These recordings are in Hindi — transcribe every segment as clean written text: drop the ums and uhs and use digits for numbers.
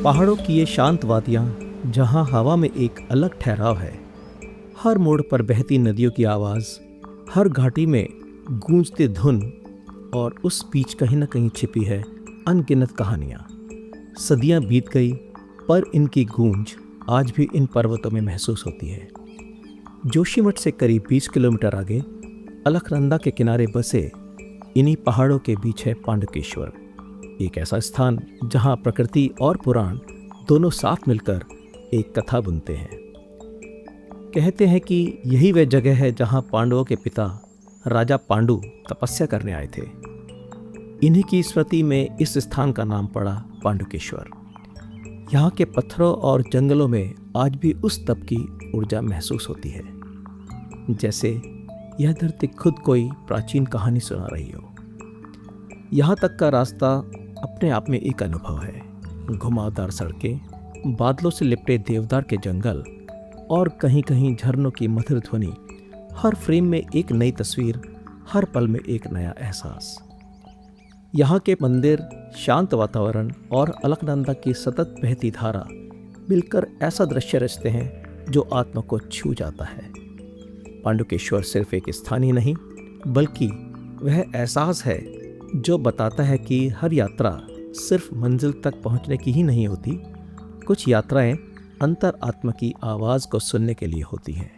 पहाड़ों की ये शांत वादियाँ जहाँ हवा में एक अलग ठहराव है। हर मोड़ पर बहती नदियों की आवाज़, हर घाटी में गूंजती धुन, और उस बीच कहीं न कहीं छिपी है अनगिनत कहानियाँ। सदियाँ बीत गई पर इनकी गूंज आज भी इन पर्वतों में महसूस होती है। जोशीमठ से करीब 20 किलोमीटर आगे अलकनंदा के किनारे बसे इन्हीं पहाड़ों के बीच है पांडुकेश्वर, एक ऐसा स्थान जहां प्रकृति और पुराण दोनों साथ मिलकर एक कथा बुनते हैं। कहते हैं कि यही वह जगह है जहां पांडवों के पिता राजा पांडु तपस्या करने आए थे। इन्हीं की स्मृति में इस स्थान का नाम पड़ा पांडुकेश्वर। यहाँ के पत्थरों और जंगलों में आज भी उस तप की ऊर्जा महसूस होती है, जैसे यह धरती खुद कोई प्राचीन कहानी सुना रही हो। यहाँ तक का रास्ता अपने आप में एक अनुभव है। घुमावदार सड़कें, बादलों से लिपटे देवदार के जंगल और कहीं कहीं झरनों की मधुर ध्वनि, हर फ्रेम में एक नई तस्वीर, हर पल में एक नया एहसास। यहाँ के मंदिर, शांत वातावरण और अलकनंदा की सतत बहती धारा मिलकर ऐसा दृश्य रचते हैं जो आत्मा को छू जाता है। पांडुकेश्वर सिर्फ एक स्थान ही नहीं, बल्कि वह एहसास है जो बताता है कि हर यात्रा सिर्फ मंजिल तक पहुंचने की ही नहीं होती। कुछ यात्राएं अंतर आत्मा की आवाज़ को सुनने के लिए होती हैं।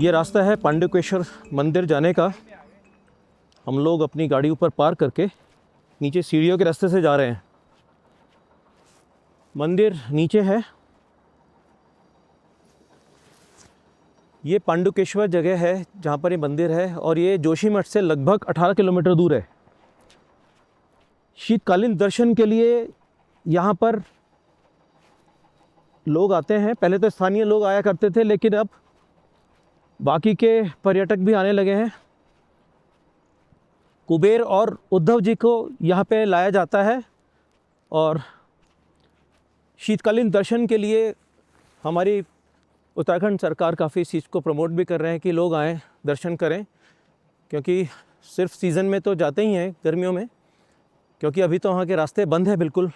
ये रास्ता है पांडुकेश्वर मंदिर जाने का। हम लोग अपनी गाड़ी ऊपर पार्क करके नीचे सीढ़ियों के रास्ते से जा रहे हैं। मंदिर नीचे है। ये पांडुकेश्वर जगह है जहाँ पर ये मंदिर है, और ये जोशीमठ से लगभग 18 किलोमीटर दूर है। शीतकालीन दर्शन के लिए यहाँ पर लोग आते हैं। पहले तो स्थानीय लोग आया करते थे, लेकिन अब बाकी के पर्यटक भी आने लगे हैं। कुबेर और उद्धव जी को यहाँ पे लाया जाता है, और शीतकालीन दर्शन के लिए हमारी उत्तराखंड सरकार काफ़ी इस चीज़ को प्रमोट भी कर रहे हैं कि लोग आएँ, दर्शन करें। क्योंकि सिर्फ सीज़न में तो जाते ही हैं, गर्मियों में, क्योंकि अभी तो वहाँ के रास्ते बंद है बिल्कुल।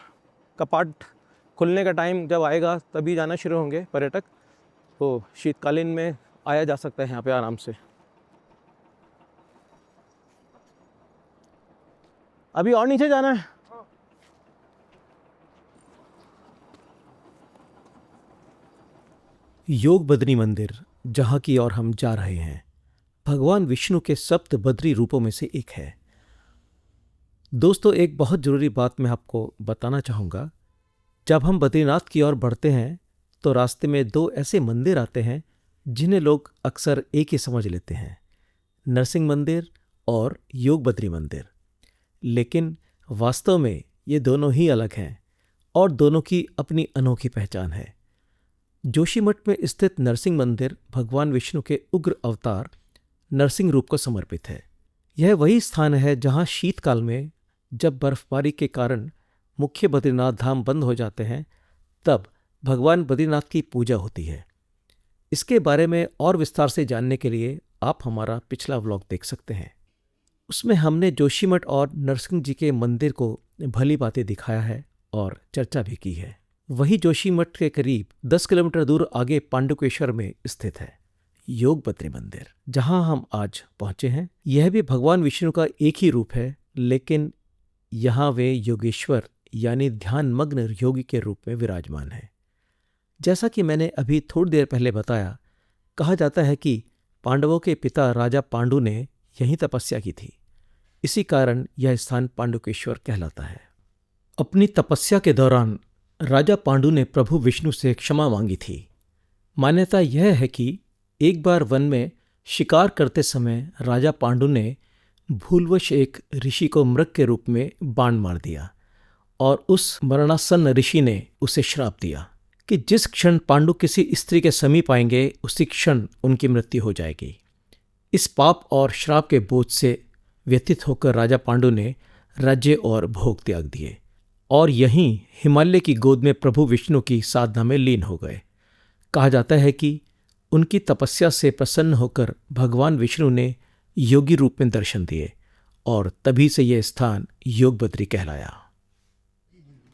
कपाट खुलने का टाइम जब आएगा तभी जाना शुरू होंगे पर्यटक। तो शीतकालीन में आया जा सकता है यहाँ पे आराम से। अभी और नीचे जाना है। योग बद्री मंदिर, जहाँ की ओर हम जा रहे हैं, भगवान विष्णु के सप्त बद्री रूपों में से एक है। दोस्तों, एक बहुत ज़रूरी बात मैं आपको बताना चाहूँगा। जब हम बद्रीनाथ की ओर बढ़ते हैं तो रास्ते में दो ऐसे मंदिर आते हैं जिन्हें लोग अक्सर एक ही समझ लेते हैं, नरसिंह मंदिर और योग बद्री मंदिर। लेकिन वास्तव में ये दोनों ही अलग हैं और दोनों की अपनी अनोखी पहचान है। जोशीमठ में स्थित नरसिंह मंदिर भगवान विष्णु के उग्र अवतार नरसिंह रूप को समर्पित है। यह वही स्थान है जहाँ शीतकाल में जब बर्फबारी के कारण मुख्य बद्रीनाथ धाम बंद हो जाते हैं, तब भगवान बद्रीनाथ की पूजा होती है। इसके बारे में और विस्तार से जानने के लिए आप हमारा पिछला व्लॉग देख सकते हैं। उसमें हमने जोशीमठ और नरसिंह जी के मंदिर को भली बातें दिखाया है और चर्चा भी की है। वही जोशीमठ के करीब 10 किलोमीटर दूर आगे पांडुकेश्वर में स्थित है योग बद्री मंदिर, जहां हम आज पहुंचे हैं। यह भी भगवान विष्णु का एक ही रूप है, लेकिन यहाँ वे योगेश्वर यानी ध्यानमग्न योगी के रूप में विराजमान है। जैसा कि मैंने अभी थोड़ी देर पहले बताया, कहा जाता है कि पांडवों के पिता राजा पांडु ने यहीं तपस्या की थी। इसी कारण यह स्थान पांडुकेश्वर कहलाता है। अपनी तपस्या के दौरान राजा पांडु ने प्रभु विष्णु से क्षमा मांगी थी। मान्यता यह है कि एक बार वन में शिकार करते समय राजा पांडु ने भूलवश एक ऋषि को मृग के रूप में बाण मार दिया, और उस मरणासन्न ऋषि ने उसे श्राप दिया कि जिस क्षण पांडु किसी स्त्री के समीप आएंगे, उसी क्षण उनकी मृत्यु हो जाएगी। इस पाप और श्राप के बोझ से व्यथित होकर राजा पांडु ने राज्य और भोग त्याग दिए और यहीं हिमालय की गोद में प्रभु विष्णु की साधना में लीन हो गए। कहा जाता है कि उनकी तपस्या से प्रसन्न होकर भगवान विष्णु ने योगी रूप में दर्शन दिए और तभी से यह स्थान योग बद्री कहलाया।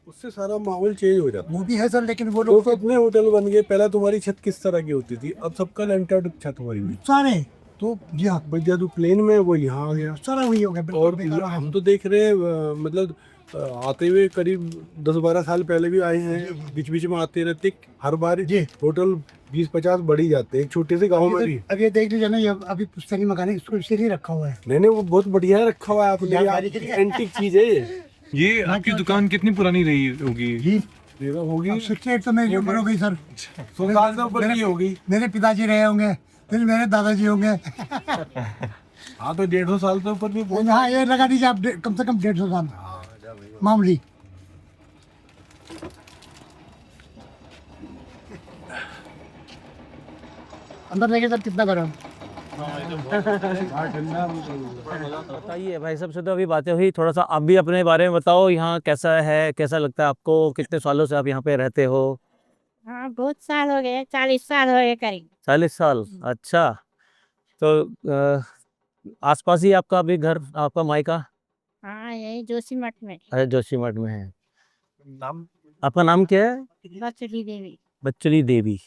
उससे सारा माहौल चेंज हो जाता वो भी है सर, लेकिन वो है। तो लोग कितने होटल बन गए। पहले तुम्हारी छत किस तरह की होती थी, अब सबका लेंटर छत हुई हुई। सारे तो जी हाँ भैया जो प्लेन में है, वो यहाँ आ गया। सारा वही हो गया बिल्कुल और बेकार है। हम तो देख रहे हैं मतलब आते हुए करीब 10-12 साल पहले भी आए हैं, बीच बीच में आते रहते। हर बार जी। होटल 20-50 बढ़ ही जाते हैं एक छोटे से गांव में भी। अब ये देख लीजिए ना, ये अभी पुस्तक मकान है, इसको इसीलिए रखा हुआ है। नहीं वो बहुत बढ़िया रखा हुआ है जानकारी के आपने, लिए। एंटीक चीज है ये। ये आपकी दुकान कितनी पुरानी रही होगी? जी ये तो होगी अब 68 तो मेरी उम्र हो गई सर। 100 साल से ऊपर की होगी। मेरे पिताजी रहे होंगे, फिर मेरे दादाजी होंगे। हाँ तो 150 साल से ऊपर भी बहुत। हाँ ये लगा दीजिए आप, कम से कम 150 साल मामूली। अंदर देखिए सर कितना गर्म। बताइए भाई साहब से तो अभी बातें हुई, थोड़ा सा आप भी अपने बारे में बताओ। यहाँ कैसा है, कैसा लगता है आपको? कितने सालों से आप यहाँ पे रहते हो? हाँ बहुत साल हो गए, 40 साल हो गए करीब। 40 साल। अच्छा, तो आसपास ही आपका अभी घर, आपका मायका? हाँ यही जोशीमठ में। अरे जोशीमठ में है। नाम? आपका नाम क्या है? बचली देवी। बच्चली देवी।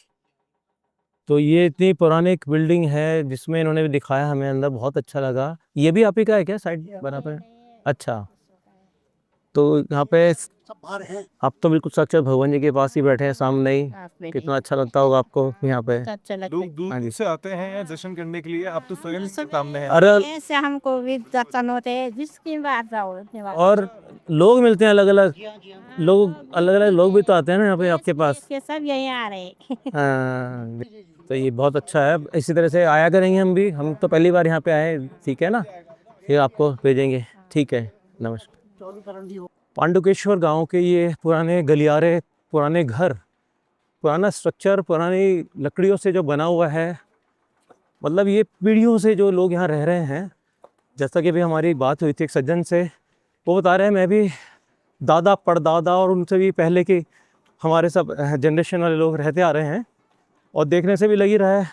तो ये इतनी पुरानी एक बिल्डिंग है जिसमें इन्होंने भी दिखाया हमें अंदर, बहुत अच्छा लगा। ये भी आप ही का है क्या साइड बराबर? अच्छा, तो यहाँ पे सब बाहर है। आप तो बिल्कुल साक्षात भगवान जी के पास ही बैठे हैं सामने ही। आपने कितना अच्छा लगता होगा आपको यहाँ पे। अच्छा लगता लोग है। दूर हाँ जी। से आते हैं दर्शन करने के लिए, आप तो स्वयं सामने हैं। अरे ऐसे हमको भी दर्शन होते हैं, जिसकी बात जाओ उतनी बात। और लोग मिलते हैं अलग अलग लोग, अलग अलग लोग भी तो आते हैं ना यहाँ पे आपके पास। के सब यही आ रहे हैं। हाँ, तो ये बहुत अच्छा है। इसी तरह से आया करेंगे हम भी, हम तो पहली बार यहाँ पे आए। ठीक है ना, फिर आपको भेजेंगे। ठीक है, नमस्कार। पांडुकेश्वर गांव के ये पुराने गलियारे, पुराने घर, पुराना स्ट्रक्चर, पुरानी लकड़ियों से जो बना हुआ है, मतलब ये पीढ़ियों से जो लोग यहाँ रह रहे हैं। जैसा कि अभी हमारी बात हुई थी एक सज्जन से, वो बता रहे हैं मैं भी दादा परदादा और उनसे भी पहले के हमारे सब जनरेशन वाले लोग रहते आ रहे हैं, और देखने से भी लग ही रहा है।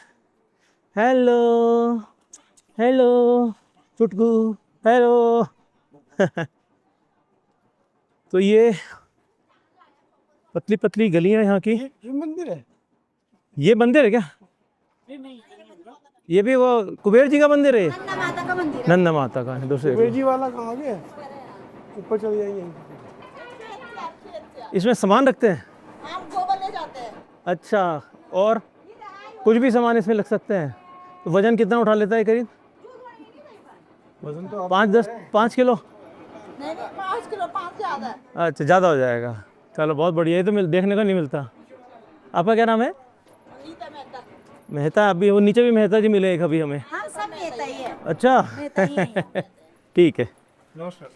Hello hello Chutku, hello. तो ये पतली पतली गलियां यहाँ की। ये मंदिर है। ये मंदिर है क्या? ये भी वो कुबेर जी का मंदिर है? नंदा माता का है, दूसरे का। वेजी वाला कहाँ गया? ऊपर चल जाएंगे। इसमें सामान रखते हैं? अच्छा, और कुछ भी सामान इसमें लग सकते हैं? तो वजन कितना उठा लेता है करीब? वजन तो 5 किलो? नहीं 5 किलो 5 ज़्यादा है। अच्छा, ज़्यादा हो जाएगा। चलो बहुत बढ़िया, ये तो देखने को नहीं मिलता। आपका क्या नाम है? नीता मेहता। मेहता। अभी वो नीचे भी मेहता जी मिले एक अभी हमें। हम सब मेहता ही है। अच्छा मेहता ही है। ठीक है। नमस्कार।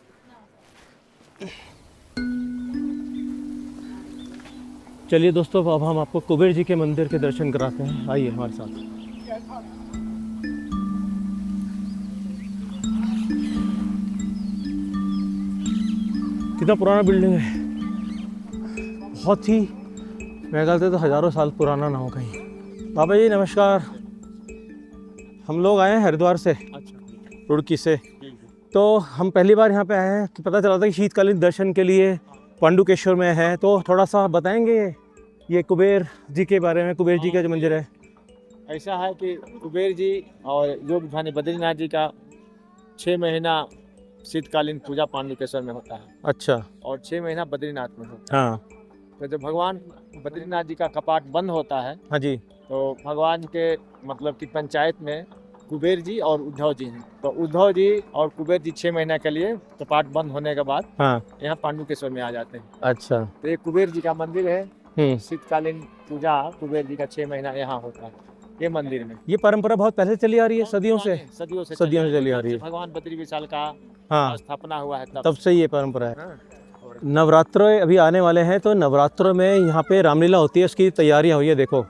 चलिए दोस्तों, अब हम आपको कुबेर जी के मंदिर के दर्शन कराते हैं। आइए हमारे साथ। कितना पुराना बिल्डिंग है, बहुत ही, मेरे ख्याल से तो हज़ारों साल पुराना ना हो कहीं। बाबा जी नमस्कार। हम लोग आए हैं हरिद्वार से, रुड़की से। तो हम पहली बार यहाँ पे आए हैं, तो पता चला था कि शीतकालीन दर्शन के लिए पांडुकेश्वर में है। तो थोड़ा सा बताएंगे ये कुबेर जी के बारे में, कुबेर जी का जो मंदिर है? ऐसा है कि कुबेर जी और योग धानी बद्रीनाथ जी का 6 महीना शीतकालीन पूजा पांडुकेश्वर में होता है। अच्छा। और 6 महीना बद्रीनाथ में होता हाँ। है। तो जब भगवान बद्रीनाथ जी का कपाट बंद होता है, हाँ जी। तो भगवान के मतलब कि पंचायत में कुबेर जी और उद्धव जी हैं। तो उद्धव जी और कुबेर जी 6 महीना के लिए कपाट बंद होने के बाद हाँ। यहाँ पांडुकेश्वर में आ जाते हैं। अच्छा। तो ये कुबेर जी का मंदिर है। हम्म। शीतकालीन पूजा कुबेर जी का 6 महीना यहाँ होता है, ये मंदिर में। ये परंपरा बहुत पहले चली आ रही है, सदियों से सदियों से सदियों से चली आ रही है। भगवान बद्री विशाल का हाँ, स्थापना हुआ है तब से ये परंपरा है। हाँ। और नवरात्र अभी आने वाले हैं, तो नवरात्रों में यहाँ पे रामलीला होती है, उसकी तैयारियाँ हुई है। देखो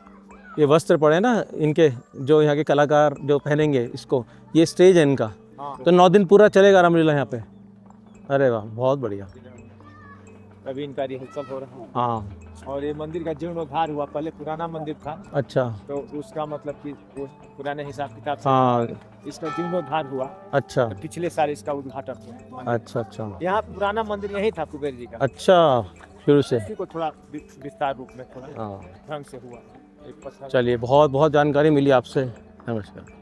ये वस्त्र पड़े ना इनके, जो यहाँ के कलाकार जो पहनेंगे इसको, ये स्टेज है इनका। हाँ। तो 9 दिन पूरा चलेगा रामलीला यहाँ पे। अरे वाह, बहुत बढ़िया। अभी इनका रिहर्सल हो रहा है। हाँ, और ये मंदिर का जीर्णोद्धार हुआ, पहले पुराना मंदिर था, अच्छा। तो उसका मतलब कि वो पुराने हिसाब किताब से हाँ, इसका जीर्णोद्धार हुआ। अच्छा तो पिछले साल इसका उद्घाटन हुआ मंदिर। अच्छा अच्छा यहाँ पुराना मंदिर यही था कुबेर जी का, अच्छा, शुरू से। इसी को थोड़ा विस्तार रूप में थोड़ा हाँ, ढंग से हुआ। एक पत्थर चलिए, बहुत बहुत जानकारी मिली आपसे। नमस्कार।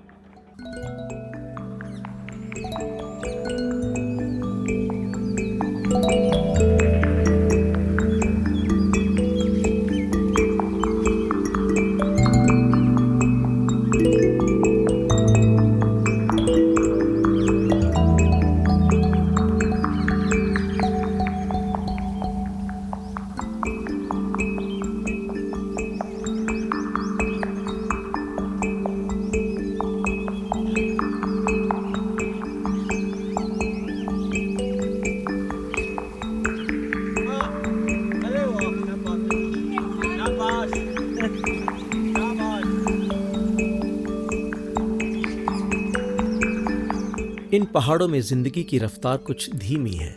इन पहाड़ों में जिंदगी की रफ्तार कुछ धीमी है,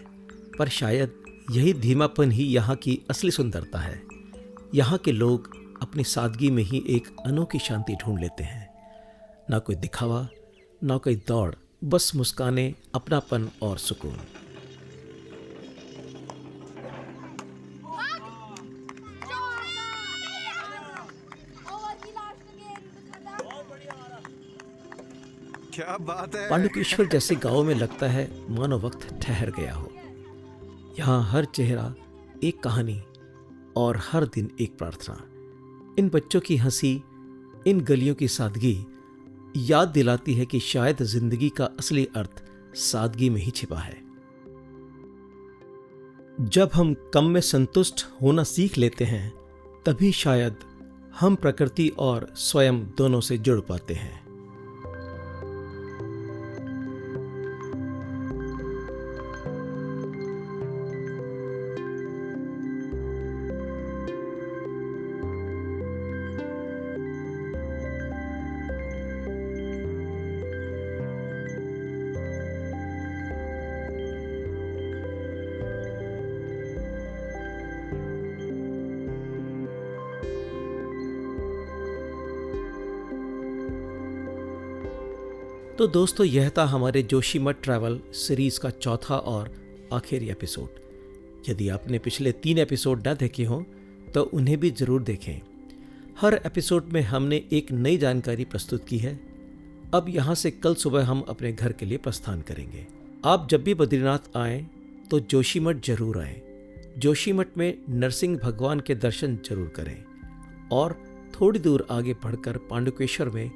पर शायद यही धीमापन ही यहाँ की असली सुंदरता है। यहाँ के लोग अपनी सादगी में ही एक अनोखी शांति ढूंढ लेते हैं। ना कोई दिखावा, ना कोई दौड़, बस मुस्काने, अपनापन और सुकून। क्या बात है। पांडुकेश्वर जैसे गांव में लगता है मानो वक्त ठहर गया हो। यहाँ हर चेहरा एक कहानी और हर दिन एक प्रार्थना। इन बच्चों की हंसी, इन गलियों की सादगी याद दिलाती है कि शायद जिंदगी का असली अर्थ सादगी में ही छिपा है। जब हम कम में संतुष्ट होना सीख लेते हैं, तभी शायद हम प्रकृति और स्वयं दोनों से जुड़ पाते हैं। तो दोस्तों, यह था हमारे जोशीमठ ट्रैवल सीरीज का चौथा और आखिरी एपिसोड। यदि आपने पिछले 3 एपिसोड न देखे हों तो उन्हें भी जरूर देखें। हर एपिसोड में हमने एक नई जानकारी प्रस्तुत की है। अब यहाँ से कल सुबह हम अपने घर के लिए प्रस्थान करेंगे। आप जब भी बद्रीनाथ आएँ तो जोशीमठ जरूर आएँ। जोशीमठ में नरसिंह भगवान के दर्शन जरूर करें और थोड़ी दूर आगे बढ़कर पांडुकेश्वर में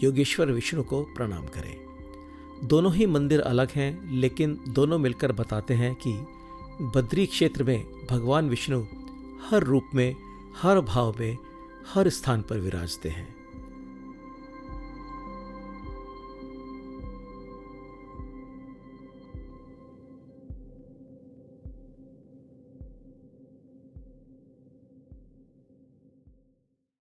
योगेश्वर विष्णु को प्रणाम करें। दोनों ही मंदिर अलग हैं, लेकिन दोनों मिलकर बताते हैं कि बद्री क्षेत्र में भगवान विष्णु हर रूप में, हर भाव में, हर स्थान पर विराजते हैं।